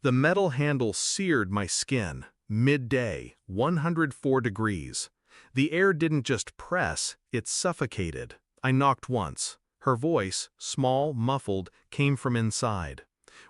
The metal handle seared my skin. Midday, 104 degrees. The air didn't just press, it suffocated. I knocked once. Her voice, small, muffled, came from inside.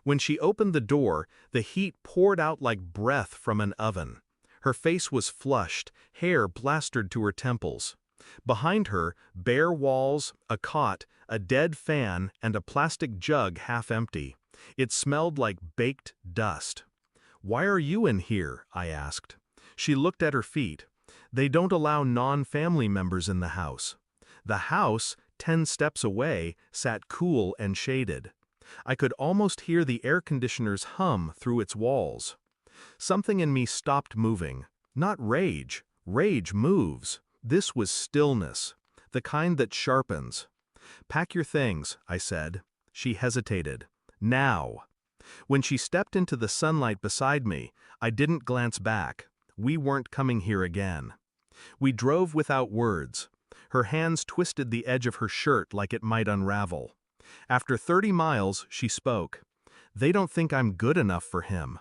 When she opened the door, the heat poured out like breath from an oven. Her face was flushed, hair plastered to her temples. Behind her, bare walls, a cot, a dead fan, and a plastic jug half empty. It smelled like baked dust. "Why are you in here?" I asked. She looked at her feet. "They don't allow non-family members in the house." The house, 10 steps away, sat cool and shaded. I could almost hear the air conditioner's hum through its walls. Something in me stopped moving. Not rage. Rage moves. This was stillness, the kind that sharpens. "Pack your things," I said. She hesitated. "Now." When she stepped into the sunlight beside me, I didn't glance back. We weren't coming here again. We drove without words. Her hands twisted the edge of her shirt like it might unravel. After 30 miles, she spoke. "They don't think I'm good enough for him."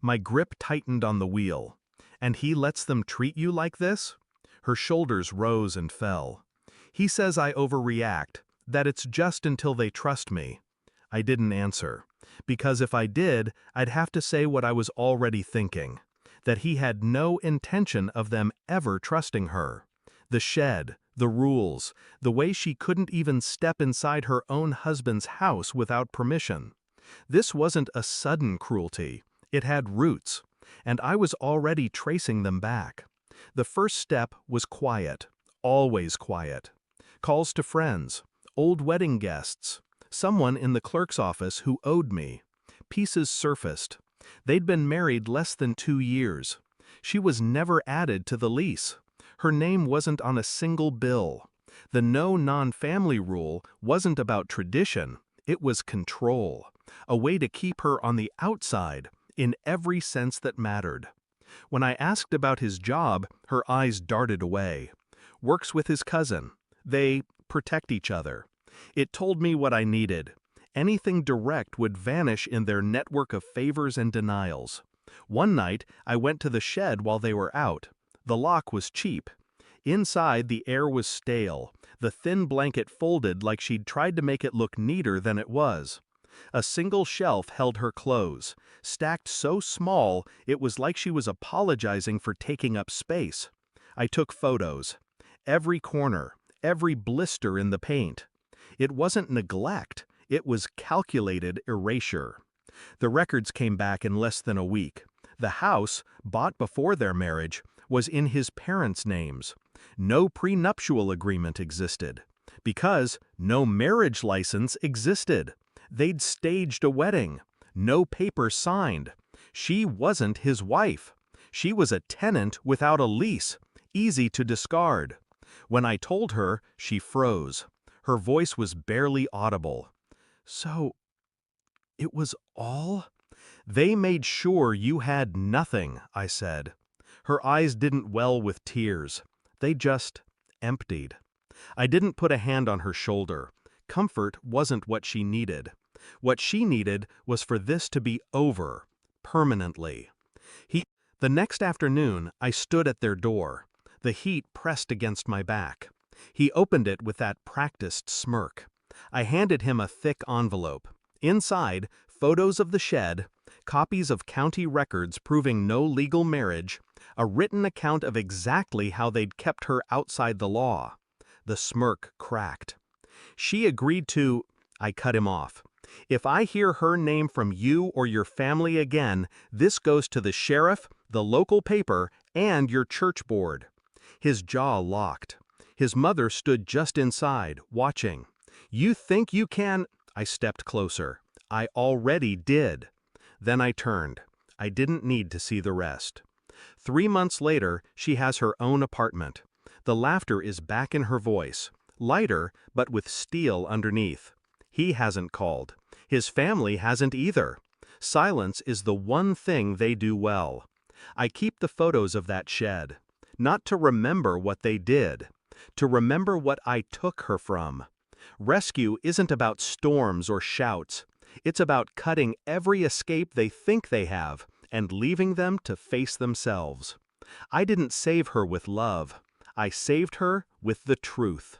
My grip tightened on the wheel. "And he lets them treat you like this?" Her shoulders rose and fell. "He says I overreact, that it's just until they trust me." I didn't answer, because if I did, I'd have to say what I was already thinking, that he had no intention of them ever trusting her. The shed, the rules, the way she couldn't even step inside her own husband's house without permission. This wasn't a sudden cruelty. It had roots, and I was already tracing them back. The first step was quiet, always quiet. Calls to friends, old wedding guests, someone in the clerk's office who owed me. Pieces surfaced. They'd been married less than 2 years. She was never added to the lease. Her name wasn't on a single bill. The no non-family rule wasn't about tradition, it was control, a way to keep her on the outside in every sense that mattered. When I asked about his job, her eyes darted away. "Works with his cousin. They protect each other." It told me what I needed. Anything direct would vanish in their network of favors and denials. One night, I went to the shed while they were out. The lock was cheap. Inside, the air was stale, the thin blanket folded like she'd tried to make it look neater than it was. A single shelf held her clothes, stacked so small it was like she was apologizing for taking up space. I took photos. Every corner, every blister in the paint. It wasn't neglect, it was calculated erasure. The records came back in less than a week. The house, bought before their marriage, was in his parents' names. No prenuptial agreement existed, because no marriage license existed. They'd staged a wedding. No paper signed. She wasn't his wife. She was a tenant without a lease, easy to discard. When I told her, she froze. Her voice was barely audible. "So, it was all?" "They made sure you had nothing," I said. Her eyes didn't well with tears. They just emptied. I didn't put a hand on her shoulder. Comfort wasn't what she needed. What she needed was for this to be over, permanently. The next afternoon, I stood at their door. The heat pressed against my back. He opened it with that practiced smirk. I handed him a thick envelope. Inside, photos of the shed, copies of county records proving no legal marriage, a written account of exactly how they'd kept her outside the law. The smirk cracked. "She agreed to—" I cut him off. "If I hear her name from you or your family again, this goes to the sheriff, the local paper, and your church board." His jaw locked. His mother stood just inside, watching. "You think you can—" I stepped closer. "I already did." Then I turned. I didn't need to see the rest. 3 months later, she has her own apartment. The laughter is back in her voice, lighter, but with steel underneath. He hasn't called. His family hasn't either. Silence is the one thing they do well. I keep the photos of that shed. Not to remember what they did. To remember what I took her from. Rescue isn't about storms or shouts. It's about cutting every escape they think they have and leaving them to face themselves. I didn't save her with love. I saved her with the truth.